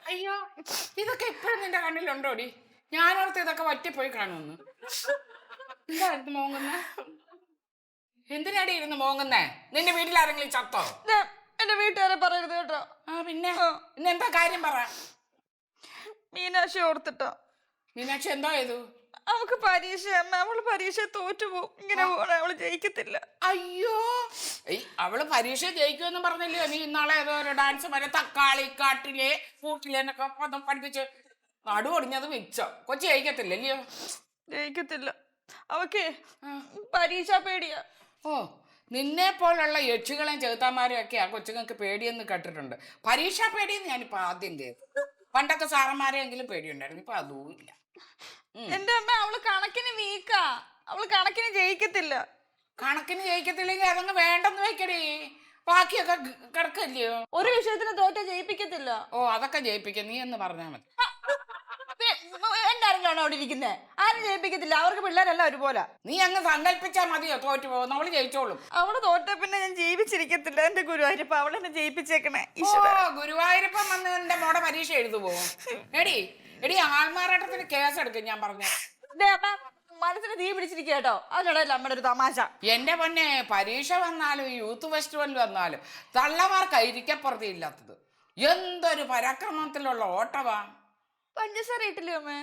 അയ്യോ, ഇതൊക്കെ ഇപ്പഴും നിന്റെ കണ്ണിലുണ്ടോടി? ഞാനോർത്ത് ഇതൊക്കെ വറ്റിപ്പോയി കാണുമെന്ന്. എന്തായിരുന്നു മോങ്ങുന്നേ? എന്തിനാടി ഇരുന്ന് മോങ്ങുന്നേ? നിന്റെ വീട്ടിൽ ആരെങ്കിലും ചത്തോ? എന്റെ വീട്ടുകാരെ പറയരുത് കേട്ടോ. പിന്നെ എന്താ കാര്യം പറ. മീനാക്ഷി ഓർത്തിട്ടോ. മീനാക്ഷി എന്തോ ചെയ്തു? അവൾക്ക് പരീക്ഷ, അവള് പരീക്ഷ തോറ്റുപോകും. ഇങ്ങനെ പോണ അവള് ജയിക്കത്തില്ല. അയ്യോ, അവള് പരീക്ഷ ജയിക്കുമെന്ന് പറഞ്ഞില്ലയോ നീ ഇന്നാളെ ഏതോ ഒരു ഡാൻസ് വരെ തക്കാളി കാട്ടിലെ കൂട്ടിലെന്നൊക്കെ പഠിപ്പിച്ച് നടുവൊടിഞ്ഞത് വെച്ചോ? കൊച്ചു ജയിക്കത്തില്ലല്ലയോ? ജയിക്കത്തില്ല. അവക്ക് പരീക്ഷ പേടിയാ. ഓ, നിന്നെ പോലുള്ള യക്ഷികളെയും ചെറുത്താന്മാരെയും ഒക്കെ ആ കൊച്ചുങ്ങൾക്ക് പേടിയെന്ന് കേട്ടിട്ടുണ്ട്. പരീക്ഷാ പേടിയെന്ന് ഞാനിപ്പോ ആദ്യം കേട്ടു. പണ്ടൊക്കെ സാറന്മാരെയെങ്കിലും പേടിയുണ്ടായിരുന്നു, ഇപ്പൊ അതും ഇല്ല. എന്റെ അമ്മ, അവള് കണക്കിന് വീക്കാ. അവള് കണക്കിന് ജയിക്കത്തില്ല. കണക്കിന് ജയിക്കത്തില്ലെങ്കിൽ അതങ്ങ് വേണ്ടെന്ന് വെക്കടേ. ബാക്കിയൊക്കെ കിടക്കല്ലയോ? ഒരു വിഷയത്തിന് തോറ്റ ജയിപ്പിക്കത്തില്ല. ഓ, അതൊക്കെ ജയിപ്പിക്കാം, നീ എന്ന് പറഞ്ഞാ മതി. എന്റെ ആരെങ്കിലാണോ അവിടെ ഇരിക്കുന്നത്? ആരും ജയിപ്പിക്കത്തില്ല. അവർക്ക് പിള്ളേരെല്ലാം ഒരുപോലെ. നീ അങ്ങ് സങ്കല്പിച്ചാ മതിയോ തോറ്റു പോകും? അവള് ജയിച്ചോളും. അവള് തോറ്റ പിന്നെ ഞാൻ ജീവിച്ചിരിക്കത്തില്ല. എന്റെ ഗുരുവായൂരപ്പ, അവളെന്നെ ജയിപ്പിച്ചേക്കണേ. ഗുരുവായൂരപ്പം വന്ന് എന്റെ മോടെ പരീക്ഷ എഴുതു പോകും. എടി ആൾമാറാട്ടത്തിന് കേസ് എടുക്കും ഞാൻ പറഞ്ഞ. മനസ്സിന് തീ പിടിച്ചിരിക്കുക കേട്ടോ. അതിനിടയില്ല നമ്മുടെ ഒരു തമാശ. എന്റെ പൊന്നെ, പരീക്ഷ വന്നാലും യൂത്ത് ഫെസ്റ്റിവൽ വന്നാലും തള്ളമാർക്ക് ഇരിക്കപ്പുറത്തി ഇല്ലാത്തത്. എന്തൊരു പരാക്രമത്തിലുള്ള ഓട്ടവാ. പഞ്ചസാര ഇട്ടില്ലേ അമ്മേ?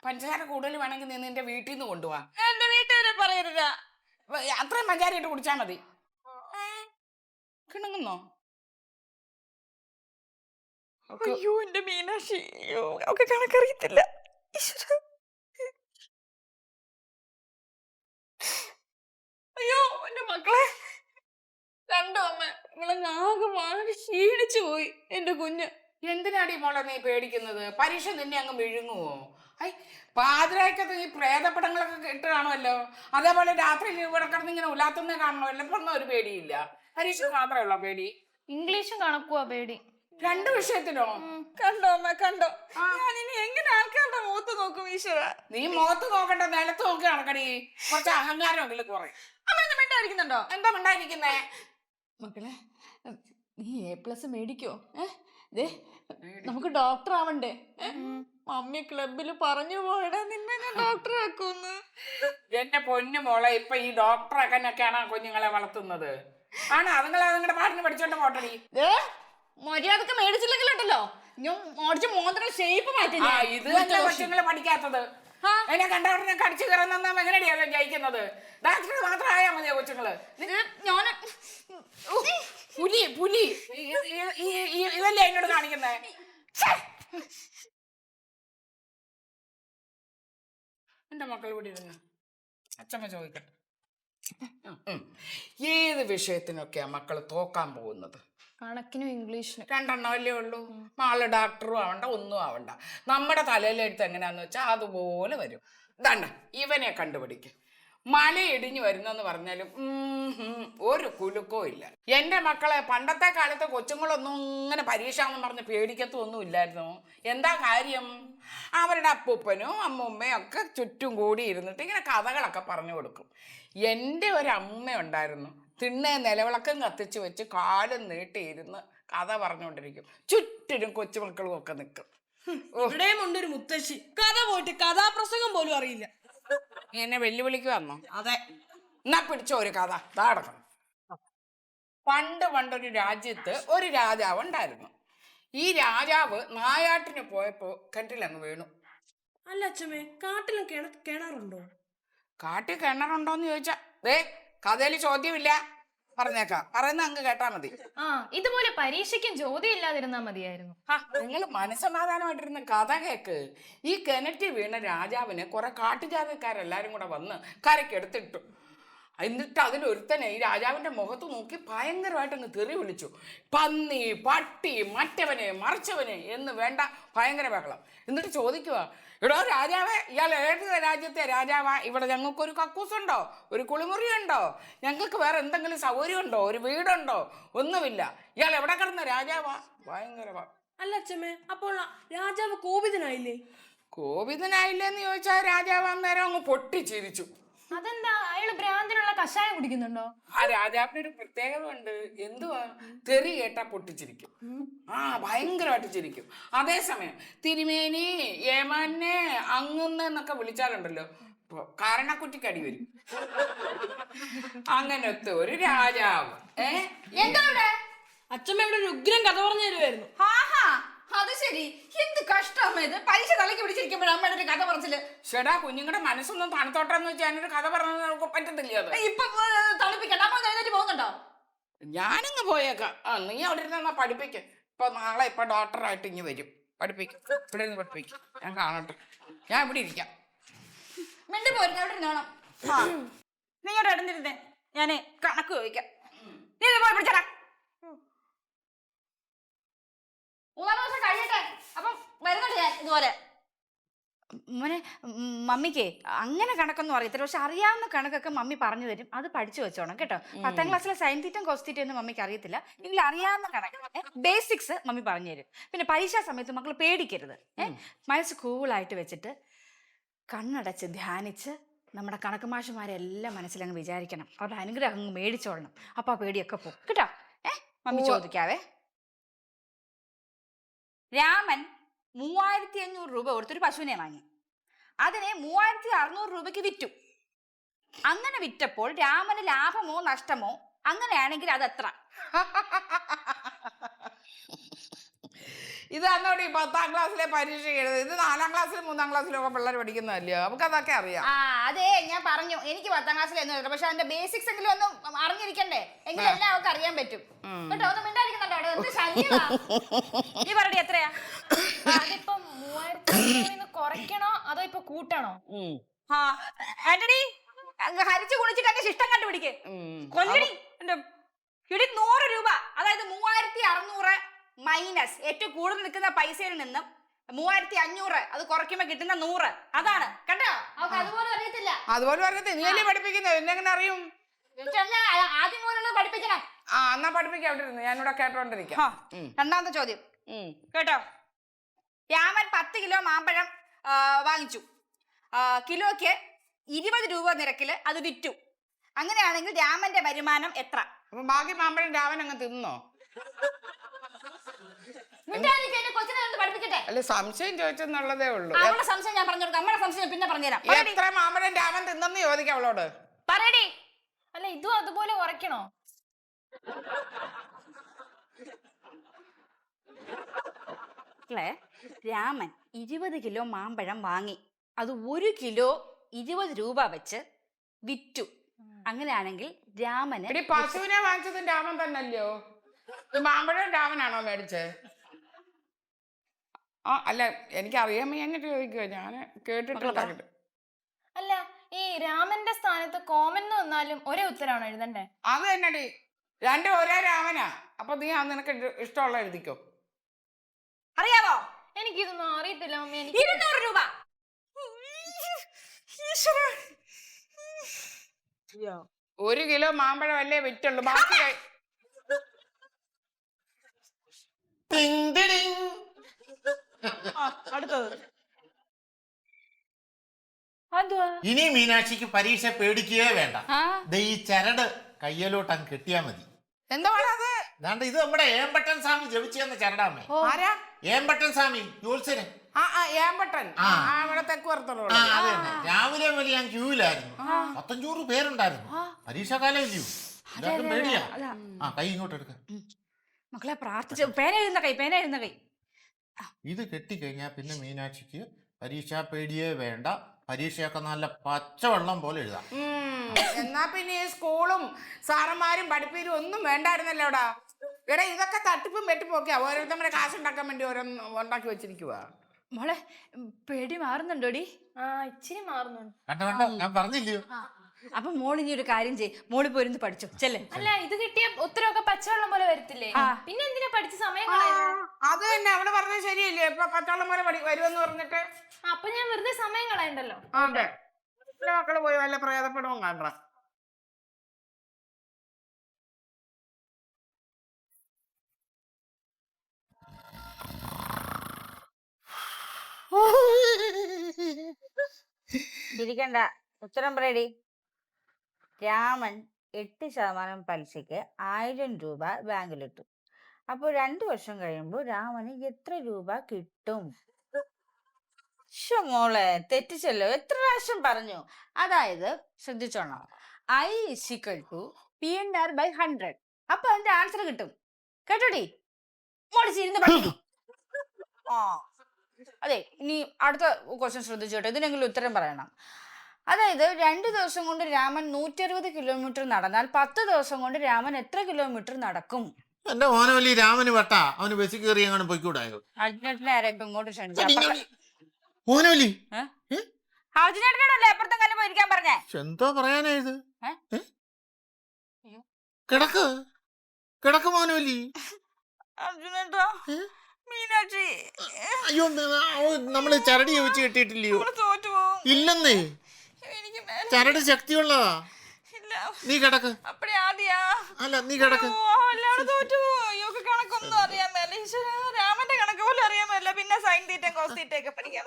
പഞ്ചസാര കൂടുതൽ വേണമെങ്കിൽ നീ നിന്റെ വീട്ടിൽ നിന്ന് കൊണ്ടുപോവാ. എന്റെ വീട്ടുകാരെ പറയരുത്. അത്രയും പഞ്ചാര ഇട്ട് കുടിച്ചാ മതി. കിണങ്ങുന്നോ? അയ്യോ, എന്റെ മീനാക്ഷി, ഒക്കെ കണക്കറിയത്തില്ല. അയ്യോ, എന്റെ മക്കളെ കണ്ടോ അമ്മ? ആകെ മാറി ക്ഷീണിച്ചു പോയി എന്റെ കുഞ്ഞ്. എന്തിനാടി മോളെ നീ പേടിക്കുന്നത്? പരീക്ഷ നിന്നെ അങ്ങ് വിഴുങ്ങുവോ? പാതിരായ്ക്കത്ത് ഈ പ്രേതപ്പടങ്ങളൊക്കെ ഇട്ട് കാണുമല്ലോ. അതേപോലെ രാത്രി ഇവിടെ കിടന്ന് ഇങ്ങനെ ഉലാത്തുന്ന കാണണമല്ലോ. ഇപ്പൊ ഒരു പേടിയില്ല. പരീക്ഷ മാത്രമല്ല പേടി. ഇംഗ്ലീഷും കണക്കുവാ പേടി. രണ്ടു വിഷയത്തിനോ? കണ്ടോ അമ്മ, കണ്ടോ? ഞാൻ ഇനി എങ്ങനെ ആൾക്കാരുടെ മുഖത്ത് നോക്കും ഈശ്വര? നീ മുഖത്ത് നോക്കണ്ട, നിലത്ത് നോക്കി നടക്കടി. കുറച്ച് അഹങ്കാരമെങ്കിലും കുറെ. മിണ്ടായിരിക്കുന്നുണ്ടോ? എന്താ മിണ്ടായിരിക്കുന്നേ? മക്കളെ, നീ A+ മേടിക്കോ? നമുക്ക് ഡോക്ടർ ആവണ്ടേ? മമ്മി ക്ലബിൽ പറഞ്ഞു പോയടാ നിന്നെ ഞാൻ ഡോക്ടർ ആക്കൂന്ന്. എന്റെ പൊന്നു മോളെ, ഇപ്പൊ ഈ ഡോക്ടറൊക്കെയാണ് കുഞ്ഞുങ്ങളെ വളർത്തുന്നത്. ആണ് അതുങ്ങളെ നിങ്ങളുടെ പാട്ടിന് പഠിച്ചോണ്ട് പോട്ടടി. മര്യാദക്ക് മേടിച്ചില്ലെങ്കിലുണ്ടല്ലോ ഞാൻ ഓടിച്ച് മോതിരം ഷേപ്പ് മാറ്റി. ഇത് തന്നെ കൊച്ചുങ്ങളെ പഠിക്കാത്തത്. എന്നെ കണ്ടവരെ കടിച്ചു കയറുന്ന എങ്ങനെയാണ് ജയിക്കുന്നത്? ഡാക്ടർ മാത്രം ആയാ മതിയോ കൊച്ചുങ്ങള്? പുലി പുലി ഇതല്ലേ എന്നോട് കാണിക്കുന്നേ? എന്റെ മക്കൾ ഇവിടെ ഇരുന്ന് അച്ഛമ്മ ചോദിക്കട്ടെ, ഏത് വിഷയത്തിനൊക്കെയാ മക്കൾ തോക്കാൻ പോകുന്നത്? കണക്കിനും ഇംഗ്ലീഷിനും. രണ്ടെണ്ണം അല്ലേ ഉള്ളൂ. നാളെ ഡോക്ടറും ആവണ്ട, ഒന്നും ആവണ്ട. നമ്മുടെ തലയിലെടുത്ത് എങ്ങനെയാന്ന് വെച്ചാൽ അതുപോലെ വരും. ഇതാണ്ട ഇവനെ കണ്ടുപിടിക്കും. മല ഇടിഞ്ഞു വരുന്നെന്ന് പറഞ്ഞാലും ഒരു കുലുക്കോ ഇല്ല. എൻ്റെ മക്കളെ പണ്ടത്തെ കാലത്ത് കൊച്ചുങ്ങളൊന്നും ഇങ്ങനെ പരീക്ഷ എന്ന് പറഞ്ഞ് പേടിക്കത്തൊന്നും ഇല്ലായിരുന്നു. എന്താ കാര്യം? അവരുടെ അപ്പൂപ്പനും അമ്മൂമ്മയും ഒക്കെ ചുറ്റും കൂടി ഇരുന്നിട്ട് ഇങ്ങനെ കഥകളൊക്കെ പറഞ്ഞു കൊടുക്കും. എൻ്റെ ഒരു അമ്മ ഉണ്ടായിരുന്നു. തിണ്ണെ നിലവിളക്കം കത്തിച്ച് വെച്ച് കാലും നീട്ടിയിരുന്ന് കഥ പറഞ്ഞുകൊണ്ടിരിക്കും. ചുറ്റിനും കൊച്ചുമക്കളും ഒക്കെ നിൽക്കും. ഇവിടെയും ഉണ്ടൊരു മുത്തശ്ശി, കഥ പോയിട്ട് കഥാപ്രസംഗം പോലും അറിയില്ല. എന്നെ വെല്ലുവിളിക്ക് വന്നോ? അതെ. എന്നാ പിടിച്ചോ ഒരു കഥ. നടക്കണം. പണ്ടൊരു രാജ്യത്ത് ഒരു രാജാവ് ഉണ്ടായിരുന്നു. ഈ രാജാവ് നായാട്ടിന് പോയപ്പോ കിണറ്റിലങ്ങ് വീണു. അല്ല അച്ഛമ്മേ, കാട്ടിലും കിണറുണ്ടോ? കാട്ടിൽ കിണറുണ്ടോന്ന് ചോദിച്ചാ കഥയിൽ ചോദ്യമില്ല. പറഞ്ഞേക്കാം, പറയുന്ന അങ്ങ് കേട്ടാ മതി. ഇതുപോലെ പരീക്ഷയ്ക്കും ചോദ്യം ഇല്ലാതിരുന്നാ മതിയായിരുന്നു. നിങ്ങൾ മനസ്സമാധാനമായിട്ടിരുന്ന കഥ കേക്ക്. ഈ കിണറ്റിൽ വീണ രാജാവിന് കുറെ കാട്ടുജാതിക്കാരെല്ലാരും കൂടെ വന്ന് കരക്കെടുത്തിട്ടു. എന്നിട്ട് അതിലൊരുത്തനെ ഈ രാജാവിന്റെ മുഖത്ത് നോക്കി ഭയങ്കരമായിട്ട് അങ്ങ് തെറി വിളിച്ചു. പന്നി, പട്ടി, മറ്റവനെ മറിച്ചവനെ എന്ന് വേണ്ട ഭയങ്കര ബഹളം. എന്നിട്ട് ചോദിക്കുക, എടോ രാജാവേ, ഇയാൾ ഏത് രാജ്യത്തെ രാജാവാ? ഇവിടെ ഞങ്ങൾക്കൊരു കക്കൂസുണ്ടോ, ഒരു കുളിമുറി ഉണ്ടോ, ഞങ്ങൾക്ക് വേറെ എന്തെങ്കിലും സൗകര്യം ഉണ്ടോ, ഒരു വീടുണ്ടോ? ഒന്നുമില്ല. ഇയാൾ എവിടെ കിടന്ന രാജാവാ? ഭയങ്കര. അല്ല അച്ഛമ്മേ, അപ്പോൾ രാജാവ് കോപിതനായില്ലേ? കോപിതനായില്ലേന്ന് ചോദിച്ചാൽ രാജാവ് അന്നേരം അങ്ങ് പൊട്ടിച്ചിരിച്ചു. അതെന്താ അയാള് ഭ്രാന്തിനുള്ള കഷായം കുടിക്കുന്നുണ്ടോ? ആ രാജാവിന് ഒരു പ്രത്യേകത ഉണ്ട്. എന്തുവാ, തെറി കേട്ടാ പൊട്ടിച്ചിരിക്കും. ആ ഭയങ്കരമായിട്ട് ചിരിക്കും. അതേസമയം തിരുമേനി, യേമാനെ, അങ്ങന്നൊക്കെ വിളിച്ചാലുണ്ടല്ലോ കാരണക്കുറ്റിക്കടി വരും. അങ്ങനത്തെ ഒരു രാജാവ്. എന്താ ഇവിടെ? അച്ഛമ്മ ഇവിടെ ഒരു ഉഗ്രം കഥ പറഞ്ഞു തരുമായിരുന്നു. ആഹാ, അത് ശരി. എന്ത് കഷ്ടം ഇത്. പരീക്ഷ തലയ്ക്ക് പിടിച്ചിരിക്കുമ്പോഴാണ് അമ്മയുടെ ഒരു കഥ പറച്ചില്. ചേടാ, കുഞ്ഞുങ്ങളുടെ മനസ്സൊന്നും തണുത്തോട്ടെന്ന് വെച്ചാൽ ഞാനൊരു കഥ പറഞ്ഞു നമുക്ക് പറ്റത്തില്ല. അത് ഇപ്പൊ തണുപ്പിക്കണ്ട. അമ്മ എഴുന്നേറ്റ് പോകുന്നുണ്ടോ? ഞാനിങ്ങ് പോയേക്കാം. നീ അവിടെ ഇരുന്നാ പഠിപ്പിക്ക. നാളെ ഡോക്ടറായിട്ട് ഇങ്ങ് വരും. പഠിപ്പിക്കും, ഇവിടെ നിന്ന് പഠിപ്പിക്കും. ഞാൻ കാണട്ടെ. ഞാൻ ഇവിടെ ഇരിക്കാം. മിണ്ടി പോരുന്ന അവിടെ ഇരുന്നോണം. നിങ്ങളുടെ ഇടന്നിരുന്നേ ഞാന് കണക്ക് ചോദിക്കാം. നീ ഇത് പോയി പിടിച്ചടാ. 3 ദിവസം കഴിയട്ടെ, അപ്പം വരുന്നുണ്ട് ഞാൻ ഇതുപോലെ. മോനെ, മമ്മിക്ക് അങ്ങനെ കണക്കൊന്നും അറിയത്തില്ല, പക്ഷെ അറിയാവുന്ന കണക്കൊക്കെ മമ്മി പറഞ്ഞു തരും. അത് പഠിച്ചു വെച്ചോണം കേട്ടോ. 10ാം ക്ലാസ്സിലെ സൈൻ തീറ്റം കോസ് ഒന്നും മമ്മിക്ക് അറിയത്തില്ല. എങ്കിൽ അറിയാവുന്ന കണക്ക് ബേസിക്സ് മമ്മി പറഞ്ഞു തരും. പിന്നെ പരീക്ഷാ സമയത്ത് മക്കൾ പേടിക്കരുത്. മനസ്സ് കൂളായിട്ട് വെച്ചിട്ട് കണ്ണടച്ച് ധ്യാനിച്ച് നമ്മുടെ കണക്ക് മാഷുമാരെല്ലാം മനസ്സിലങ്ങ് വിചാരിക്കണം. അവരുടെ അനുഗ്രഹം അങ്ങ് മേടിച്ചോളണം. അപ്പൊ ആ പേടിയൊക്കെ പോകും കേട്ടോ. മമ്മി ചോദിക്കാവേ. രാമൻ 3500 രൂപ കൊടുത്തൊരു പശുവിനെ വാങ്ങി. അതിനെ 3600 രൂപയ്ക്ക് വിറ്റു. അങ്ങനെ വിറ്റപ്പോൾ രാമന് ലാഭമോ നഷ്ടമോ? അങ്ങനെയാണെങ്കിൽ അത് എത്ര? ഇതാന്നോടി 10ാം ക്ലാസ്സിലെ പരീക്ഷ എഴുതുന്നത്. ഇത് 4ാം ക്ലാസ്സിലും 3ാം ക്ലാസ്സിലും ഒക്കെ പിള്ളേർ പഠിക്കുന്നതല്ലയോ, നമുക്ക് അതൊക്കെ അറിയാം. അതെ, ഞാൻ പറഞ്ഞു എനിക്ക് 10ാം ക്ലാസ്സിൽ പക്ഷെ അതിന്റെ ബേസിക്സ് എങ്കിലും ഒന്നും അറിഞ്ഞിരിക്കണ്ടേ? എങ്കിലും എല്ലാം അവർക്ക് അറിയാൻ പറ്റും കേട്ടോ. ഒന്നും മിണ്ടായിരിക്കുന്നുണ്ടോ? നീ പറയടി എത്രയാ? അതിപ്പം 3000 കുറയ്ക്കണോ അതോ ഇപ്പൊ കൂട്ടണോ? ആന്റണി, ഹരിച്ചു കുളിച്ചിട്ട് എന്റെ ശിഷ്ടം കണ്ടുപിടിക്ക്. കൊല്ലടി എന്റെ 100 രൂപ. അതായത് 3600 മൈനസ് ഏറ്റവും കൂടുതൽ നിൽക്കുന്ന പൈസയിൽ നിന്നും 3500 അത് കുറയ്ക്കുമ്പോ കിട്ടുന്ന 100. അതാണ് കണ്ടോ. അവർക്ക് അതുപോലെ അറിയത്തില്ല. അതുപോലെ പറഞ്ഞത് നീ അല്ലേ പഠിപ്പിക്കുന്നത്, എന്നെങ്ങനെ അറിയും? ആദ്യം മുതലുള്ളത് പഠിപ്പിക്കണം. എന്നാ പഠിപ്പിക്കാം. അവിടെ ഇരുന്ന് ഞാനിവിടെ കേട്ടോണ്ടിരിക്കാം. രണ്ടാമത്തെ ചോദ്യം കേട്ടോ. രാമൻ 10 കിലോ മാമ്പഴം വാങ്ങിച്ചു. കിലോയ്ക്ക് 20 രൂപ നിരക്കില് അത് വിറ്റു. അങ്ങനെയാണെങ്കിൽ രാമന്റെ വരുമാനം എത്ര? അപ്പൊ ബാക്കി മാമ്പഴം രാമൻ അങ്ങ് തിന്നോ? പഠിപ്പിക്കട്ടെ. അല്ല, സംശയം ചോദിച്ചെന്നുള്ളതേ ഉള്ളൂ. അവളുടെ സംശയം ഞാൻ പറഞ്ഞു കൊടുക്കാം. നമ്മുടെ സംശയം പിന്നെ പറഞ്ഞുതരാം. എത്ര മാമ്പഴം രാമൻ തിന്നെന്ന് ചോദിക്കാം അവളോട്. പറയടി. അല്ല, ഇതും അതുപോലെ കുറയ്ക്കണോ? രാമൻ 20 കിലോ മാമ്പഴം വാങ്ങി. അത് 1 കിലോ 20 രൂപ വെച്ച് വിറ്റു. അങ്ങനെയാണെങ്കിൽ രാമന് പശുവിനെ വാങ്ങിച്ചതും രാമൻ തന്നല്ലോ. മാമ്പഴം രാമനാണോ മേടിച്ചത്? അല്ല, എനിക്കറിയാൻ എന്നിട്ട് ചോദിക്കുക. ഞാൻ കേട്ടിട്ടില്ല. അല്ല, ഈ രാമന്റെ സ്ഥാനത്ത് കോമൻ വന്നാലും ഒരേ ഉത്തരവാണോ എഴുതണ്ടേ? അത് തന്നെടി, രണ്ടും ഒരേ രാമനാ. അപ്പൊ നീ നിനക്ക് ഇഷ്ടമുള്ള എഴുതിക്കോ. അറിയാവോ? എനിക്കിതൊന്നും അറിയത്തില്ല മമ്മി. 200 രൂപ. 1 കിലോ മാമ്പഴം അല്ലേ വിറ്റുള്ളൂ. ബാക്കി അടുത്തത്. ഇനി മീനാക്ഷിക്ക് പരീക്ഷ പേടിക്കുകയേ വേണ്ട. ഈ ചരട് കയ്യിലോട്ട് അങ്ങ് കെട്ടിയാ മതി. എന്താ അതാണ്ട് ഇത് നമ്മുടെ ഏമ്പട്ടൻ സ്വാമി ജപിച്ചു തന്ന ചരടാമേ. ഏമ്പട്ടൻ സ്വാമി ജോത്സ്യന്. ഏമ്പട്ടൻ തെക്ക് പുറത്തുള്ളൂ. അതെ തന്നെ. രാവിലെ മുതൽ ഞാൻ ക്യൂവിലായിരുന്നു. 1500 പേരുണ്ടായിരുന്നു. പരീക്ഷാകാലം ഇല്ലയോ, എല്ലാവർക്കും പേടിയാ. കൈ ഇങ്ങോട്ട് എടുക്ക. മക്കളെ പ്രാർത്ഥിച്ചു. പേന കൈ. ഇത് കെട്ടിക്കഴിഞ്ഞാ പിന്നെ മീനാക്ഷിക്ക് പരീക്ഷാ പേടിയേ വേണ്ട. പരീക്ഷയൊക്കെ നല്ല പച്ചവെള്ളം പോലെ എഴുതാം. എന്നാ പിന്നെ ഈ സ്കൂളും സാറന്മാരും പഠിപ്പീരും ഒന്നും വേണ്ടായിരുന്നല്ലോ. എടാ, ഇതൊക്കെ തട്ടിപ്പും വെട്ടിപ്പൊക്കെയാ. ഓരോരുത്തരുടെ കാശുണ്ടാക്കാൻ വേണ്ടി ഓരോന്ന് ഉണ്ടാക്കി വെച്ചിരിക്കുവാ. മോളെ, പേടി മാറുന്നുണ്ടോടി? ഇച്ചിരി മാറുന്നുണ്ട്. കണ്ടോ, ഞാൻ പറഞ്ഞില്ലയോ. അപ്പൊ മോളിനി ഒരു കാര്യം ചെയ്യ്, മോളി പോയിരുന്നു പഠിച്ചു ചെല്ലേ. അല്ല, ഇത് കിട്ടിയ ഉത്തരവൊക്കെ പച്ചവെള്ളം പോലെ വരത്തില്ലേ? പിന്നെ എന്തിനാ പഠിച്ച സമയം അത് തന്നെ അവള് പറഞ്ഞത് ശരിയല്ലേ. ഇപ്പൊ പച്ചവെള്ളം പോലെ വരുമെന്ന് പറഞ്ഞിട്ട് അപ്പൊ ഞാൻ വെറുതെ സമയം കളയണ്ടല്ലോ. അതെ, മക്കള് പോയി വല്ല പ്രയോജനപ്പെടുമോ കാണാ. ഇരിക്കണ്ട, ഉത്തരം പറയടി. രാമൻ 8% പലിശയ്ക്ക് 1000 രൂപ ബാങ്കിലിട്ടു. അപ്പോൾ 2 വർഷം കഴിയുമ്പോൾ രാമന് എത്ര രൂപ കിട്ടും? ശ്ശോ മോളെ, തെറ്റിച്ചല്ലോ. എത്ര പ്രാവശ്യം പറഞ്ഞു? അതായത് ശ്രദ്ധിച്ചോണം, I = P/R/100. അപ്പൊ അതിന്റെ ആൻസർ കിട്ടും. കേട്ടോടി? മോളിച്ചിരുന്ന് പഠിക്കും. ആ അതെ, ഇനി അടുത്ത ക്വസ്റ്റ്യൻ ശ്രദ്ധിച്ചോട്ടെ, ഇതിനെങ്കിലും ഉത്തരം പറയണം. അതായത് 2 ദിവസം കൊണ്ട് രാമൻ 160 കിലോമീറ്റർ നടന്നാൽ 10 ദിവസം കൊണ്ട് രാമൻ എത്ര കിലോമീറ്റർ നടക്കും? എന്റെ മോനവല്ലി രാമന് വട്ടാ, അവന് ബസ്സിൽ കയറി അങ്ങനെ പോയിക്കൂടായോ? അർജുനേട്ടനെ ആരെങ്കിലും ഇങ്ങോട്ട് ക്ഷണിച്ചു? മോനവല്ലി അർജുനേട്ടനോടല്ലേ അപ്പുറത്തും കാലം പോയിരിക്കാൻ പറഞ്ഞേ? എന്തോ പറയാനാ ഇത്? ഏ? കിടക്ക് കിടക്ക് മോനവല്ലി. അർജുനേട്ടാ, മീനാക്ഷി അയ്യോ, നമ്മള് ചരടി വെച്ച് കെട്ടിയിട്ടില്ലയോ? തോറ്റുപോകും. ഇല്ലെന്നേ, എനിക്ക് ചരട് ശക്തിയുള്ളതാ. ഇല്ല. നീ കിടക്ക്. അപ്പഴേ ആദ്യാ അല്ല, നീ കിടക്ക്. അല്ലാതെ തോറ്റുപോകും. ഇയൊക്കെ കണക്കൊന്നും അറിയാൻ മേല. ഈശ്വര, രാമന്റെ കണക്ക് പോലും അറിയാൻ മേല. പിന്നെ സൈൻ തീറ്റയും കോസ് തീറ്റയും ഒക്കെ പഠിക്കാൻ.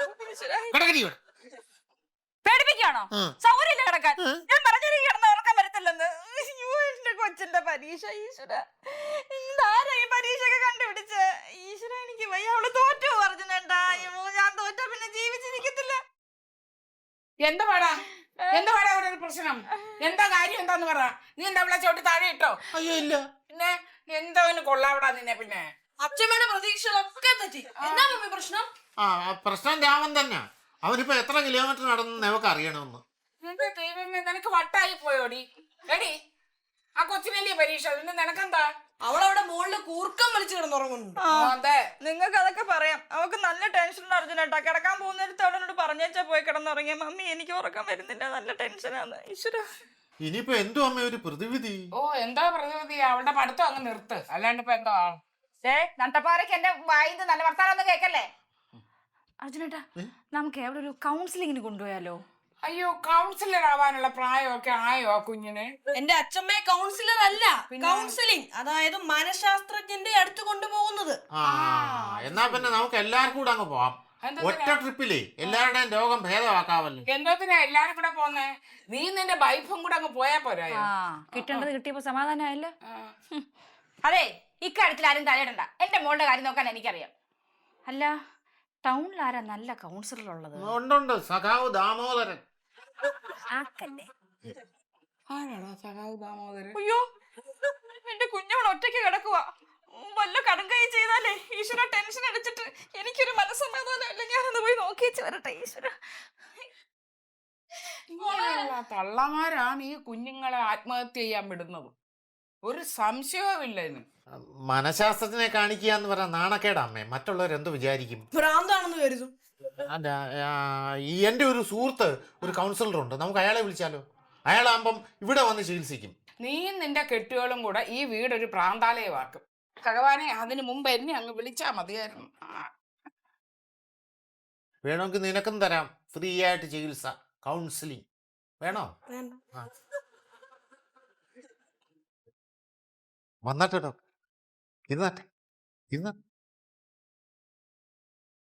കിടക്കടി ഇവിടെ. പേടിപ്പിക്കാണോ? സൗകര്യമില്ല കിടക്കാൻ. ഞാൻ പറഞ്ഞിട്ട് കിടന്ന് ഉറക്കം വരത്തില്ലെന്ന്. എന്റെ കൊച്ചിന്റെ പരീക്ഷ. ഈശ്വര, ആരാ ഈ പരീക്ഷയൊക്കെ കണ്ടുപിടിച്ച്? ഈശ്വര, എനിക്ക് വയ്യ. അവള് തോറ്റു അർജുനേട്ടാ. ഞാൻ തോറ്റാ പിന്നെ ജീവിച്ചിരിക്കത്തില്ല. എന്താ പാടാ ഇവിടെ ഒരു പ്രശ്നം? എന്താ കാര്യം എന്താന്ന് പറ. നീ എന്താ അവളെ ചവിട്ടി താഴെ ഇട്ടോ? അയ്യോ ഇല്ല. പിന്നെ എന്തവന് കൊള്ളാവിടാ നിന്നെ? പിന്നെ അച്ഛമ്മയുടെ പ്രതീക്ഷകളൊക്കെ തെറ്റി. എന്താ മമ്മി പ്രശ്നം? ആ പ്രശ്നം രാമൻ തന്നെ. അവനിപ്പോ എത്ര കിലോമീറ്റർ നടന്നു നമുക്ക് അറിയണമെന്ന്. എന്റെ ദൈവമേ, നിനക്ക് വട്ടായി പോയോടി. എടി, ആ കൊച്ചിനല്ലേ പരീക്ഷ, പിന്നെ നിനക്കെന്താ? അവളവിടെ മുകളില് കൂർക്കം വലിച്ചു കിടന്നുറങ്ങുന്നു. അതെ, നിങ്ങൾക്ക് അതൊക്കെ പറയാം. അവക്ക് നല്ല ടെൻഷൻ അർജുനേട്ടാ. കിടക്കാൻ പോകുന്നിടത്ത് അവളോട് പറഞ്ഞേച്ചാ പോയി കിടന്നുറങ്ങിയ. മമ്മി, എനിക്ക് ഉറക്കം വരുന്നില്ല, നല്ല ടെൻഷനാണ്. ഈശ്വര, ഇനിയിപ്പോ എന്തോ അമ്മ ഒരു പ്രതിവിധി? ഓ എന്താ പ്രതിവിധി? അവളുടെ പഠിത്തം അങ്ങ് നിർത്ത്, അല്ലാണ്ട് ഇപ്പൊ എന്താ? നട്ടപ്പാറയ്ക്ക് എന്റെ വായിന്ന് നല്ല വർത്താനൊന്നും കേക്കല്ലേ. അർജുനേട്ടാ, നമുക്ക് എവിടെ ഒരു കൗൺസിലിങ്ങിന് കൊണ്ടുപോയാലോ? അയ്യോ, കൗൺസിലർ ആവാനുള്ള പ്രായമൊക്കെ ആയോ ആ കുഞ്ഞിന്? എന്റെ അച്ഛമ്മയെ കൗൺസിലർ അല്ല, കൗൺസിലിംഗ്, അതായത് മനഃശാസ്ത്രജ്ഞന്റെ അടുത്ത് കൊണ്ടുപോകുന്നത്. ആ എന്നാ പിന്നെ നമുക്ക് എല്ലാവർക്കും കൂടെ അങ്ങ് പോവാം. ഒറ്റ ട്രിപ്പിലേ എല്ലാവരുടെയും രോഗം ഭേദമാക്കാവല്ലോ. എന്തോത്തിനാ എല്ലാരും കൂടെ പോന്നേ? നീ നിന്റെ വൈഫും കൂടെ അങ്ങ് പോയാ പോരായോ? കിട്ടേണ്ടത് കിട്ടിയപ്പോ സമാധാനമായല്ലോ. അതെ, ഇക്കാര്യത്തിൽ ആരും തലയിടണ്ട. എന്റെ മോളുടെ കാര്യം നോക്കാൻ എനിക്കറിയാം. അല്ല, ടൗണിൽ ആരാ നല്ല കൗൺസിലർ ഉള്ളത്? ഉണ്ടുണ്ട്, സഖാവ് ദാമോദരൻ. ആരാടാ സഖാവ് ദാമോദരൻ? അയ്യോ, എന്റെ കുഞ്ഞവൾ ഒറ്റയ്ക്ക് കിടക്കുക. വല്ല കടുങ്കൈ ചെയ്താലേ ഈശ്വര, ടെൻഷൻ അടിച്ചിട്ട് എനിക്കൊരു മനസ്സമാധാനം ഇല്ല. ഞാനൊന്ന് പോയി നോക്കിച്ച് വരട്ടെ. ഈശ്വര, ഇങ്ങനെയുള്ള തള്ളമാരാണ് ഈ കുഞ്ഞുങ്ങളെ ആത്മഹത്യ ചെയ്യാൻ വിടുന്നത്. ഒരു സംശയവുമില്ല ഇതിന്. മനഃശാസ്ത്രത്തിനെ കാണിക്കുക എന്ന് പറഞ്ഞ നാണക്കേടാ അമ്മേ. മറ്റുള്ളവർ എന്ത് വിചാരിക്കും? ഭ്രാന്താണെന്ന് കരുതും. അല്ല, എൻ്റെ ഒരു സുഹൃത്ത് ഒരു കൗൺസിലർ ഉണ്ട്, നമുക്ക് അയാളെ വിളിച്ചാലോ? അയാളാകുമ്പം ഇവിടെ വന്ന് ചികിത്സിക്കും. നീയും നിന്റെ കെട്ടിയോളും കൂടെ ഈ വീടൊരു പ്രാന്താലയമാക്കും. ഭഗവാനെ, അതിന് മുമ്പ് എന്നെ അങ്ങ് വിളിച്ചാ മതിയായിരുന്നു. വേണമെങ്കിൽ നിനക്കും തരാം ഫ്രീ ആയിട്ട് ചികിത്സ, കൗൺസിലിംഗ്. വേണോ? വന്നാട്ടെ ഡോക്ടർ, ഇരുന്നാട്ടെ.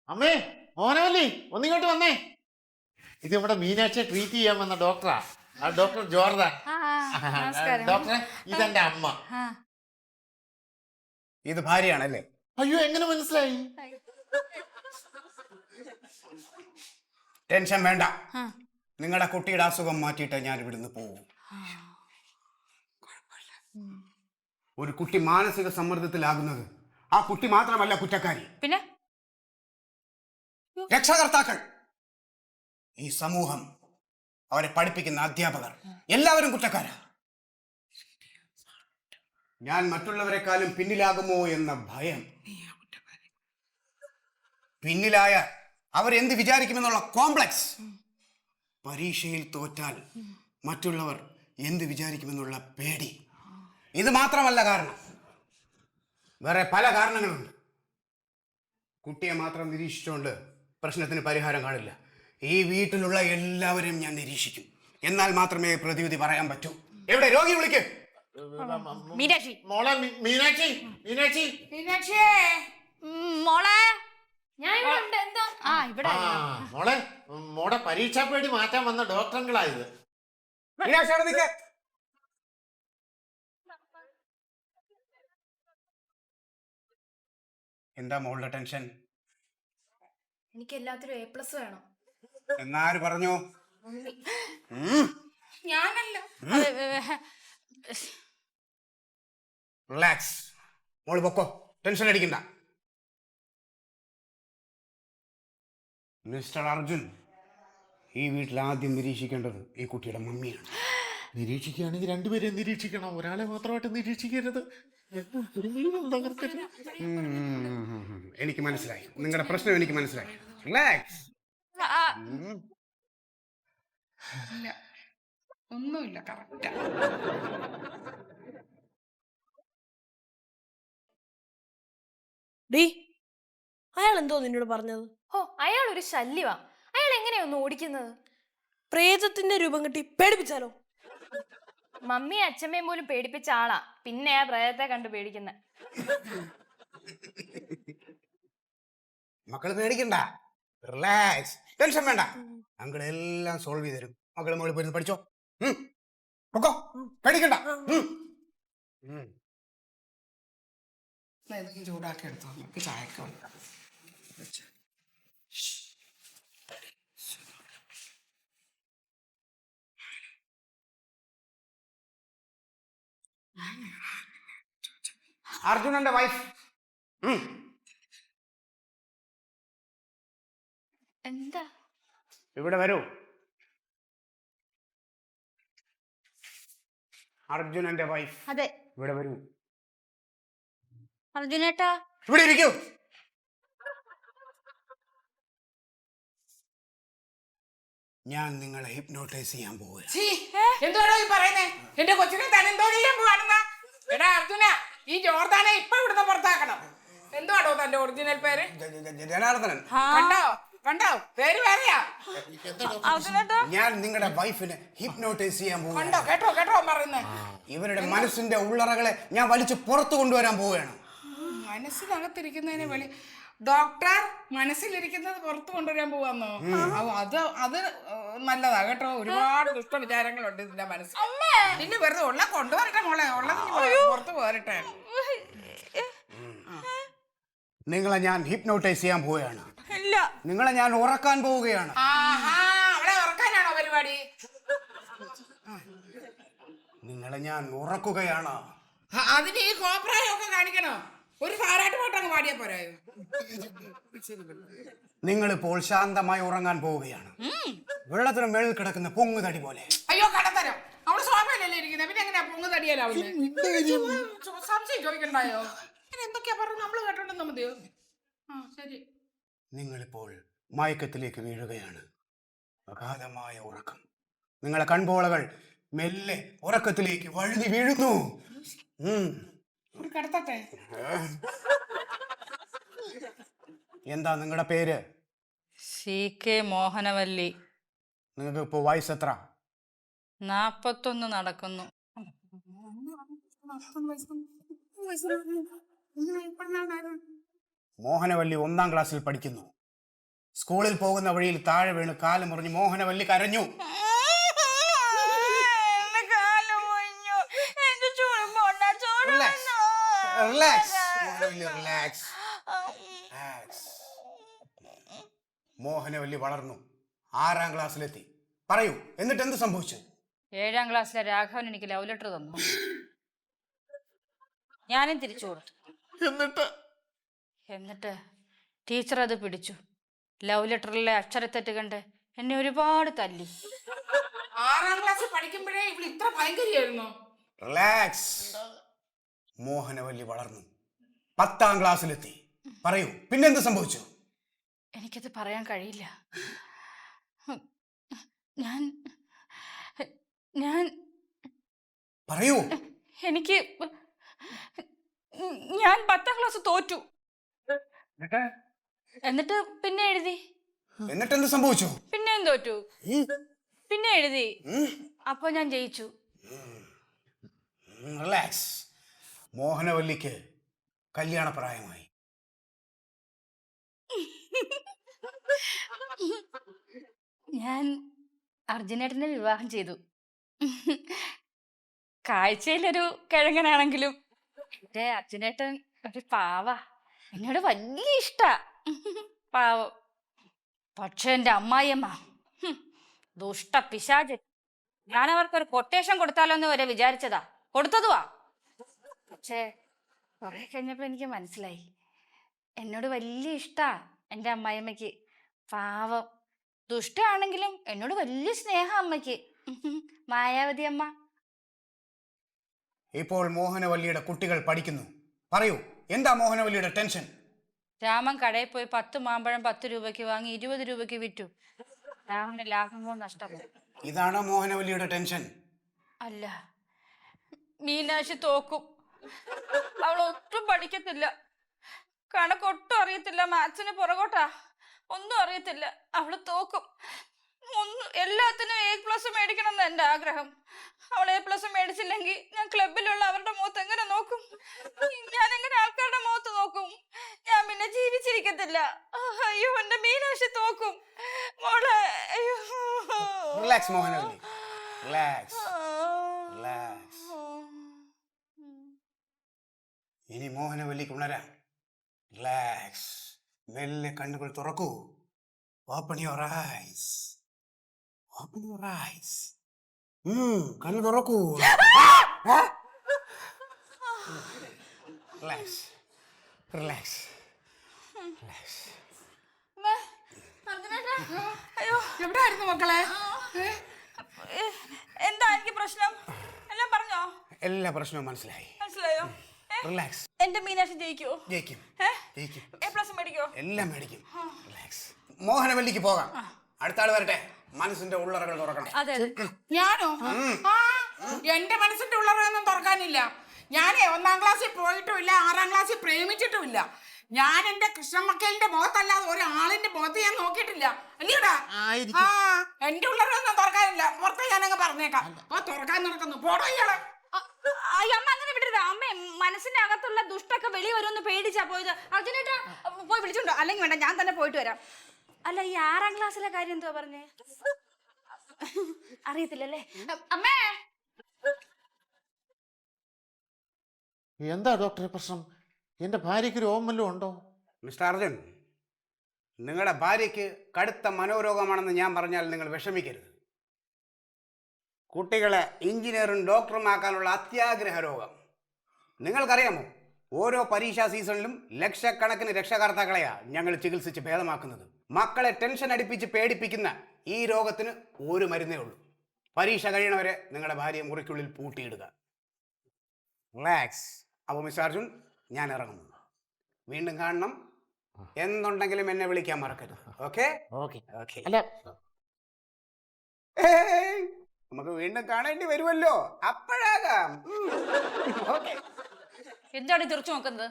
അമ്മേ, മോനവല്ലി, ഒന്നിങ്ങോട്ട് വന്നേ. ഇത് നമ്മുടെ മീനാക്ഷിയെ ട്രീറ്റ് ചെയ്യാൻ വന്ന ഡോക്ടറാ, ഡോക്ടർ ജോർദ. ഡോക്ടറെ, ഇതെന്റെ അമ്മ. ഇത് ഭാര്യയാണല്ലേ? അയ്യോ, എങ്ങനെ മനസ്സിലായി? ടെൻഷൻ വേണ്ട, നിങ്ങളുടെ കുട്ടിയുടെ അസുഖം മാറ്റിയിട്ട് ഞാൻ ഇവിടുന്ന് പോകും. ഒരു കുട്ടി മാനസിക സമ്മർദ്ദത്തിലാകുന്നത് ആ കുട്ടി മാത്രമല്ല കുറ്റക്കാരി, പിന്നെ രക്ഷകർത്താക്കൾ, ഈ സമൂഹം, അവരെ പഠിപ്പിക്കുന്ന അധ്യാപകർ, എല്ലാവരും കുറ്റക്കാരാ. ഞാൻ മറ്റുള്ളവരെക്കാളും പിന്നിലാകുമോ എന്ന ഭയം, പിന്നിലായ അവരെന്ത് വിചാരിക്കുമെന്നുള്ള കോംപ്ലക്സ്, പരീക്ഷയിൽ തോറ്റാൽ മറ്റുള്ളവർ എന്ത് വിചാരിക്കുമെന്നുള്ള പേടി, ഇത് മാത്രമല്ല കാരണം, വേറെ പല കാരണങ്ങളുണ്ട്. കുട്ടിയെ മാത്രം നിരീക്ഷിച്ചുകൊണ്ട് പ്രശ്നത്തിന് പരിഹാരം കാണില്ല. ഈ വീട്ടിലുള്ള എല്ലാവരെയും ഞാൻ നിരീക്ഷിക്കും. എന്നാൽ മാത്രമേ പ്രതിവിധി പറയാൻ പറ്റൂ. എവിടെ രോഗി? വിളിക്ക്. മീനാക്ഷി, മോളെ മീനാക്ഷി, മീനാക്ഷി, മീനാക്ഷിയേ, മോളെ. ഞാൻ ഇവിടെ ഉണ്ട്. എന്താ? ഇവിടെ മോളെ, മോടെ പരീക്ഷാ പേടി മാറ്റാൻ വന്ന ഡോക്ടറുകളായത്. മീനാക്ഷി അവിടെ നിൽക്ക്. എന്താ മോളുടെ ടെൻഷൻ? എനിക്ക് എല്ലാത്തിലും A+ വേണം. എന്നാര് പറഞ്ഞു? ഞാനല്ല. റിലാക്സ്. മോള് പൊക്കോ, ടെൻഷൻ അടിക്കണ്ട. മിസ്റ്റർ അർജുൻ, ഈ വീട്ടിൽ ആദ്യം നിരീക്ഷിക്കേണ്ടത് ഈ കുട്ടിയുടെ മമ്മിയാണ്. നിരീക്ഷിക്കുകയാണെങ്കിൽ രണ്ടുപേരെയും നിരീക്ഷിക്കണം, ഒരാളെ മാത്രമായിട്ട് നിരീക്ഷിക്കരുത്. എനിക്ക് മനസ്സിലായി, നിങ്ങളുടെ പ്രശ്നം എനിക്ക് മനസ്സിലായി. റിലാക്സ്. ഇല്ല, ഒന്നുമില്ല, കറക്റ്റാ. ഡീ, അയാൾ എന്തോ നിന്നോട് പറഞ്ഞത്? ഓ, അയാൾ ഒരു ശല്യവാ. അയാൾ എങ്ങനെയാ ഒന്ന് ഓടിക്കുന്നത്? പ്രേതത്തിന്റെ രൂപം കെട്ടി പേടിപ്പിച്ചാലോ? മമ്മിയും അച്ഛമ്മയും പോലും പേടിപ്പിച്ച ആളാ, പിന്നെ ആ പ്രേതത്തെ കണ്ട് പേടിക്കുന്നത്. മക്കള് പേടിക്കണ്ട, റിലാക്സ്, ടെൻഷൻ വേണ്ട. അങ്കിൾ എല്ലാം സോൾവ് ചെയ്ത് തരും. മക്കള് മോളിൽ പോയിരുന്ന് പഠിച്ചോ. പൊക്കോ, പേടിക്കണ്ട. ഇതൊക്കെ ചൂടാക്കി എടുത്തോ, നമുക്ക് ചായക്ക് വെക്കാം. അർജുനന്റെ വൈഫ് എന്താ? ഇവിടെ വരൂ. അർജുനന്റെ വൈഫ് അതെ, ഇവിടെ വരൂ. അർജുനേട്ടാ. ഇവിടെ ഇരിക്കൂ. ഞാൻ നിങ്ങളെ ഹിപ്നോട്ടൈസ് ചെയ്യാൻ പോവുക. എന്തുവാണോ ഈ പറയുന്നേ? എന്റെ കൊച്ചിനെ താൻ എന്തോ ചെയ്യാൻ പോവാണെന്ന? എടാ അർജുന, ഈ ജോർദാനെ ഇപ്പൊ ഇവിടുന്ന് പുറത്താക്കണം. എന്തുവാണോ തന്റെ ഒറിജിനൽ പേര്? ജനാർദ്ദനൻ. കണ്ടോ കണ്ടോ, പേര് വേറെയാ. ഞാൻ നിങ്ങളുടെ വൈഫിനെ ഹിപ്നോട്ടൈസ് ചെയ്യാൻ പോവുക. കണ്ടോ, കേട്ടോ കേട്ടോ പറയുന്നേ. ഇവരുടെ മനസ്സിന്റെ ഉള്ളറകളെ ഞാൻ വലിച്ചു പുറത്തു കൊണ്ടുവരാൻ പോവുകയാണ്. മനസ്സിനകത്തിരിക്കുന്നതിന് വെളി ഡോക്ടർ മനസ്സിലിരിക്കുന്നത് പുറത്തു കൊണ്ടുവരാൻ പോവാന്നോ? അത് നല്ലതാ കേട്ടോ. ഒരുപാട് ദുഷ്ട വിചാരങ്ങളുണ്ട് ഇതിന്റെ മനസ്സിൽ. പിന്നെ വെറുതെ ഉള്ള കൊണ്ടുവരട്ടെ മോളെ, ഉള്ളത് പുറത്ത് പോരട്ടെ. നിങ്ങളെ ഞാൻ ഹിപ്നോട്ടൈസ് ചെയ്യാൻ പോവുകയാണ്. നിങ്ങളെ ഞാൻ ഉറക്കാൻ പോവുകയാണ്. അവളെ ഉറക്കാനാണോ പരിപാടി? നിങ്ങളെ ഞാൻ ഉറക്കുകയാണ്. അതിന് ഈ കോപ്രായൊക്കെ കാണിക്കണോ? ഒരു താരാട്ട് പാട്ടങ്ങ് പാടിയാ പോരായോ? നിങ്ങളിപ്പോൾ ശാന്തമായി ഉറങ്ങാൻ പോവുകയാണ്. വെള്ളത്തിന് മേളിൽ കിടക്കുന്ന പൊങ്ങ് തടി പോലെ. അയ്യോ കടത്തരം, അവള് സോഫയിലല്ലേ ഇരിക്കുന്നത്, പിന്നെ എങ്ങനെയാ പൊങ്ങ് തടിയാലാവുന്നത്? സംശയം ചോദിക്കണ്ടായോ? എന്തൊക്കെയാ പറഞ്ഞു നമ്മള് കേട്ടോണ്ടെന്നാ മതിയോ? ശരി. നിങ്ങളിപ്പോൾ മയക്കത്തിലേക്ക് വീഴുകയാണ്. അഗാധമായ ഉറക്കം. നിങ്ങളെ കൺപോളകൾ മെല്ലെ ഉറക്കത്തിലേക്ക് വഴുതി വീഴുന്നു. കടത്തട്ടെ. എന്താ നിങ്ങളുടെ പേര്? CK മോഹനവല്ലി. നിങ്ങൾക്ക് ഇപ്പോൾ വയസ്സ് എത്ര? 41 നടക്കുന്നു. മോഹനവല്ലി 1ാം ക്ലാസ്സിൽ പഠിക്കുന്നു. സ്കൂളിൽ പോകുന്ന വഴിയിൽ താഴെ വീണ് കാല് മുറിഞ്ഞ് മോഹനവല്ലി കരഞ്ഞു. മോഹനവല്ലി വളർന്നു, 6ാം ക്ലാസ്സിലെത്തി. പറയൂ, എന്നിട്ട് എന്ത് സംഭവിച്ചു? 7ാം ക്ലാസ്സിലെ രാഘവൻ എനിക്ക് ലവ് ലെറ്റർ തന്നു. ഞാനും തിരിച്ചു കൊടുത്തു. എന്നിട്ട് ടീച്ചർ അത് പിടിച്ചു. ലവ് ലെറ്ററിലെ അക്ഷരത്തെറ്റ് കണ്ട് എന്നെ ഒരുപാട് തല്ലി. 6ാം ക്ലാസ്സിൽ പഠിക്കുമ്പോഴേ ഇവിടെ ഇത്ര ഭയങ്കരിയായിരുന്നു. റിലാക്സ്. മോഹനവല്ലി വളർന്നു, 10ാം ക്ലാസ്സിലെത്തി. പറയൂ, പിന്നെന്ത് സംഭവിച്ചു? എനിക്കത് പറയാൻ കഴിയില്ല. ഞാൻ ഞാൻ പറയൂ. ഞാൻ 10ാം ക്ലാസ് തോറ്റു. എന്നിട്ട് പിന്നെ എഴുതി. എന്നിട്ട് എന്ത് സംഭവിച്ചു? പിന്നെയും തോറ്റു. പിന്നെ എഴുതി. അപ്പൊ ഞാൻ ജയിച്ചു. റിലാക്സ്. മോഹനവല്ലിക്ക് കല്യാണപ്രായമായി. ഞാൻ അർജുനേട്ടനെ വിവാഹം ചെയ്തു. കാഴ്ചയിലൊരു കിഴങ്ങനാണെങ്കിലും എന്റെ അർജുനേട്ടൻ ഒരു പാവ. എന്നോട് വലിയ ഇഷ്ടാ. പാവം. പക്ഷെ എൻ്റെ അമ്മായിയമ്മ ദുഷ്ട പിശാച്. ഞാൻ അവർക്കൊരു കൊട്ടേഷൻ കൊടുത്താലോ എന്ന് വരെ വിചാരിച്ചതാ, കൊടുത്തതുവാ. പക്ഷേ കുറെ കഴിഞ്ഞപ്പോ എനിക്ക് മനസ്സിലായി എന്നോട് വലിയ ഇഷ്ടാ എൻ്റെ അമ്മായിയമ്മയ്ക്ക്. പാവം. ദുഷ്ടയാണെങ്കിലും എന്നോട് വലിയ സ്നേഹം അമ്മയ്ക്ക്. മായാവതി അമ്മ. ഇപ്പോൾ മോഹനവല്ലിയുടെ കുട്ടികൾ പഠിക്കുന്നു. പറയൂ, എന്താ മോഹനവല്ലിയുടെ ടെൻഷൻ? രാമൻ കടയിൽ പോയി 10 മാമ്പഴം 10 രൂപയ്ക്ക് വാങ്ങി 20 രൂപയ്ക്ക് വിറ്റു. രാമന്റെ ലാഭമോ നഷ്ടമോ? ഇതാണോ മോഹനവല്ലിയുടെ ടെൻഷൻ? അല്ല, മീനാക്ഷി തോക്കും. അവൾ ഒട്ടും പഠിക്കത്തില്ല, കണക്കൊട്ടും അറിയത്തില്ല, മാത്സിന് പുറകോട്ടാ, ഒന്നും അറിയത്തില്ല. അവള് തോക്കും. എല്ലാത്തിനും A+ മേടിക്കണം എന്ന് എൻ്റെ ആഗ്രഹം. അവൾ A+ മേടിച്ചില്ലെങ്കിൽ ഞാൻ ക്ലബിലുള്ള അവരുടെ മുഖത്ത് എങ്ങനെ നോക്കും? ഞാൻ എങ്ങനെ ആൾക്കാരുടെ മുഖത്ത് നോക്കും? ഞാൻ പിന്നെ ജീവിച്ചിരിക്കത്തില്ല. അയ്യോ, എന്റെ മീനാക്ഷി തോക്കും മോളെ. അയ്യോ. Relax Mohanavalli, relax, relax. ഇനി മോഹനവല്ലിക്ക് ഉണരാം. റിലാക്സ്. മെല്ലെ കണ്ണുകൾ തുറക്കൂ. Open your eyes, open your eyes. കണ്ണു തുറക്കൂ. Relax, relax, relax. അയ്യോ, എവിടെയായിരുന്നു മക്കളെ? എന്താ എനിക്ക് പ്രശ്നം? എല്ലാം പറഞ്ഞോ? എല്ലാ പ്രശ്നവും മനസ്സിലായി. മനസ്സിലായോ? റിലാക്സ്. എന്റെ മീനാക്ഷി ജയിക്കോ? ജയിക്കും, ജയിക്കും. A+ മേടിക്കോ? എല്ലാം മേടിക്കും. റിലാക്സ്. മോഹനവല്ലിക്ക് പോകാം. അടുത്ത ആള് വരട്ടെ. മനസ്സിന്റെ ഉള്ളറകൾ തുറക്കണം. അതെ അതെ. ഞാനോ? ആ, എന്റെ മനസ്സിന്റെ ഉള്ളറയൊന്നും തുറക്കാനില്ല. ഞാനേ 1-ാം ക്ലാസ്സിൽ പോയിട്ടുമില്ല, 6-ാം ക്ലാസ്സിൽ പ്രേമിച്ചിട്ടുമില്ല. ഞാൻ എന്റെ കൃഷ്ണമക്കലിന്റെ മുഖത്തല്ലാതെ ഒരാളിന്റെ മുഖത്ത് ഞാൻ നോക്കിയിട്ടില്ല. അല്ലടാ? ആ, എന്റെ ഉള്ളറയൊന്നും തുറക്കാനില്ല. പുറത്ത് ഞാനങ്ങ് പറഞ്ഞേക്കാം. അപ്പൊ തുറക്കാൻ നടക്കുന്നു. പോടോ ഇയാളെ. അമ്മ അങ്ങനെ വിടരുത്. അമ്മ മനസ്സിന്റെ അകത്തുള്ള ദുഷ്ടൊക്കെ വെളി വരുമെന്ന് പേടിച്ചാ പോയത്. അർജുനേട്ടാ പോയി വിളിച്ചോണ്ടോ? അല്ലെങ്കിൽ വേണ്ട, ഞാൻ തന്നെ പോയിട്ട് വരാം. അല്ല, ഈ 6-ാം ക്ലാസ്സിലെ കാര്യം എന്തുവാ പറഞ്ഞേ? അറിയത്തില്ലല്ലേ? അമ്മേ. എന്താ ഡോക്ടറെ പ്രശ്നം? എൻ്റെ ഭാര്യയ്ക്ക് രോഗം ഉണ്ടോ? മിസ്റ്റർ അർജുൻ, നിങ്ങളുടെ ഭാര്യയ്ക്ക് കടുത്ത മനോരോഗമാണെന്ന് ഞാൻ പറഞ്ഞാൽ നിങ്ങൾ വിഷമിക്കരുത്. കുട്ടികളെ എഞ്ചിനീയറും ഡോക്ടറുമാക്കാനുള്ള അത്യാഗ്രഹ രോഗം. നിങ്ങൾക്കറിയാമോ, ഓരോ പരീക്ഷാ സീസണിലും ലക്ഷക്കണക്കിന് രക്ഷകർത്താക്കളെയാ ഞങ്ങൾ ചികിത്സിച്ച് ഭേദമാക്കുന്നത്. മക്കളെ ടെൻഷൻ അടിപ്പിച്ച് പേടിപ്പിക്കുന്ന ഈ രോഗത്തിന് ഒരു മരുന്നേ ഉള്ളൂ. പരീക്ഷ കഴിയണവരെ നിങ്ങളുടെ ഭാര്യയെ മുറിക്കുള്ളിൽ പൂട്ടിയിടുക. റിലാക്സ്. അപ്പോൾ മിസ്റ്റർ അർജുൻ, ഞാൻ ഇറങ്ങുന്നു. വീണ്ടും കാണണം. എന്തുണ്ടെങ്കിലും എന്നെ വിളിക്കാൻ മറക്കരുത്. ഓക്കെ? ഓക്കെ. ഓക്കെ. അല്ല, നമുക്ക് വീണ്ടും കാണേണ്ടി വരുമല്ലോ, അപ്പോഴാകാം. ഓക്കെ. എന്താണ് തെറിച്ചു നോക്കുന്നത്?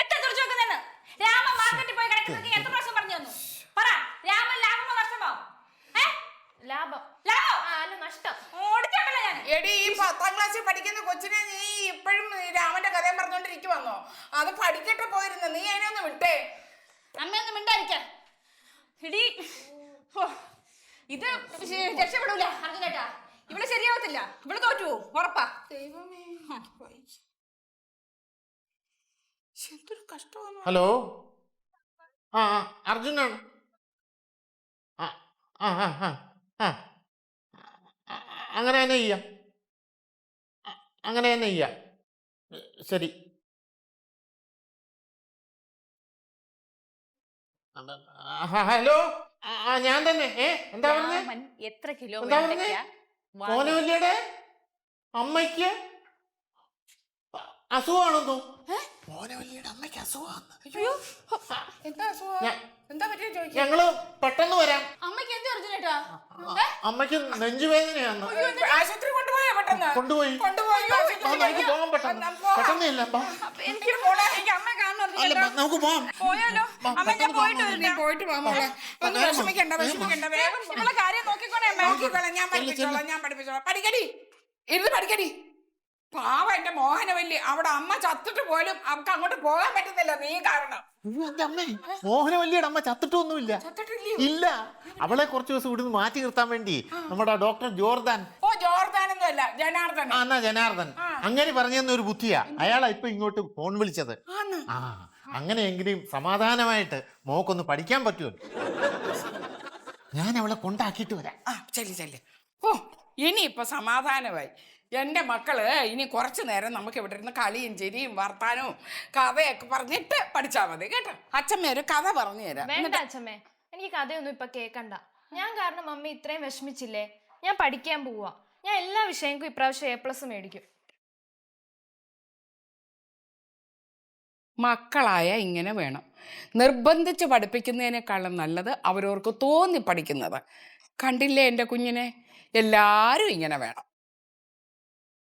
എന്താ തെറിച്ചു നോക്കുന്നതെന്ന്? രാമൻ മാർക്കറ്റിൽ പോയി കിടക്കുന്നത് എത്ര പ്രാവശ്യം പറഞ്ഞു തന്നു? പറ, രാമൻ ലാഭമോ നഷ്ടമോ? ലാഭം. ലാഭം. അല്ല, നഷ്ടം. ഓടിച്ചോണ്ടല്ലോ ഞാൻ. എടി, ഈ 10-ാം ക്ലാസ്സിൽ പഠിക്കുന്ന കൊച്ചിനെ നീ ഇപ്പോഴും രാമന്റെ കഥയും പറഞ്ഞോണ്ടിരിക്കുവന്നോ? അത് പഠിക്കട്ടെ പോയിരുന്നു. നീ അതിനൊന്ന് വിട്ടേ. അമ്മയൊന്നും മിണ്ടായിരിക്കാം. ഇടി, ഇത് രക്ഷപ്പെടൂല അർജുനേട്ടാ. ഇവിടെ ശരിയാവത്തില്ല. ഇവിടെ തോറ്റു ഉറപ്പാ. ദൈവമേ, എന്തൊരു കഷ്ടമാണ്. ഹലോ. ആ, അർജുനാണ്. ആ ആ ആ ആ അങ്ങനെ തന്നെ ചെയ്യാം. അങ്ങനെ തന്നെ ചെയ്യാം. ശരി. ഹലോ. ഞാൻ തന്നെ. എന്താ പറഞ്ഞേ? രാമൻ എത്ര കിലോ എന്താ പറഞ്ഞേ? മോഹനവല്ലിയുടെ അമ്മയ്ക്ക് അസുഖമാണെന്നോ? മോഹനവല്ലിയുടെ അമ്മയ്ക്ക് അസുഖമാണ്. എന്താ അസുഖം? എന്താ പറ്റിയ ചോദിക്കാം. ഞങ്ങള് പെട്ടെന്ന് വരാം. അമ്മയ്ക്ക് എന്ത് അർജുനേട്ടാ? അമ്മയ്ക്ക് നെഞ്ചുവേദനയാണ്. ആശുപത്രി കൊണ്ടുപോയാ പെട്ടെന്ന്? കൊണ്ടുപോയി. നമുക്ക് പോകാൻ പെട്ടെന്ന് ഇല്ല. എനിക്ക് പോണേ. എനിക്ക് അമ്മയെ കാണണം അർജുനേട്ടാ. നമുക്ക് പോവാം. പോയാലോ? അമ്മ, ഞാൻ പോയിട്ട് വരും. നീ പോയിട്ട് വാ മോളെ. ഒന്ന് വിഷമിക്കണ്ട, വിഷമിക്കണ്ട. വേഗം നമ്മളെ കാര്യം നോക്കിക്കോണേ അമ്മ. നോക്കിക്കോളാം. ഞാൻ പഠിപ്പിച്ചോളാം, ഞാൻ പഠിപ്പിച്ചോളാം. പഠിക്കടി, ഇരുന്ന് പഠിക്കടി. പാവ എന്റെ മോഹനവല്ലി, അവിടെ അമ്മ ചത്തിട്ട് പോലും അവർക്ക് അങ്ങോട്ട് പോകാൻ പറ്റുന്നില്ല നീ കാരണം. മോഹനവല്ലിയുടെ അമ്മ ചത്തിട്ടൊന്നുമില്ല. ചത്തിട്ടില്ലയോ? ഇല്ല. അവളെ കുറച്ച് ദിവസം ഇവിടുന്ന് മാറ്റി നിർത്താൻ വേണ്ടി നമ്മുടെ ഡോക്ടർ ജോർദാൻ ഓ, ജോർദാനൊന്നും അല്ല, ജനാർദ്ദൻ. ആ എന്നാ ജനാർദ്ദൻ. അങ്ങനെ പറഞ്ഞെന്ന ഒരു ബുദ്ധിയാ. അയാളാ ഇപ്പൊ ഇങ്ങോട്ട് ഫോൺ വിളിച്ചത്. ആ അങ്ങനെയെങ്കിലും സമാധാനമായിട്ട് മോക്കൊന്ന് പഠിക്കാൻ പറ്റുമല്ലോ. ഞാൻ അവളെ കൊണ്ടാക്കിയിട്ട് വരാം. ആ ചെല്ലി. ഓ ഇനിയിപ്പൊ സമാധാനമായി. എൻ്റെ മക്കള് ഇനി കുറച്ചു നേരം നമുക്ക് ഇവിടെ ഇരുന്ന് കളിയും ചിരിയും വർത്താനവും കഥയൊക്കെ പറഞ്ഞിട്ട് പഠിച്ചാൽ മതി കേട്ടോ. അച്ഛമ്മ ഒരു കഥ പറഞ്ഞു തരാം. വേണ്ട അച്ഛമ്മേ, എനിക്ക് കഥയൊന്നും ഇപ്പൊ കേക്കണ്ട. ഞാൻ കാരണം മമ്മി ഇത്രയും വിഷമിച്ചില്ലേ? ഞാൻ പഠിക്കാൻ പോവാ. ഞാൻ എല്ലാ വിഷയങ്ങൾക്കും ഇപ്രാവശ്യം A+ മേടിക്കും. മക്കളായ ഇങ്ങനെ വേണം. നിർബന്ധിച്ച് പഠിപ്പിക്കുന്നതിനേക്കാളും നല്ലത് അവരവർക്ക് തോന്നി പഠിക്കുന്നത്. കണ്ടില്ലേ എൻ്റെ കുഞ്ഞിനെ? എല്ലാവരും ഇങ്ങനെ വേണം.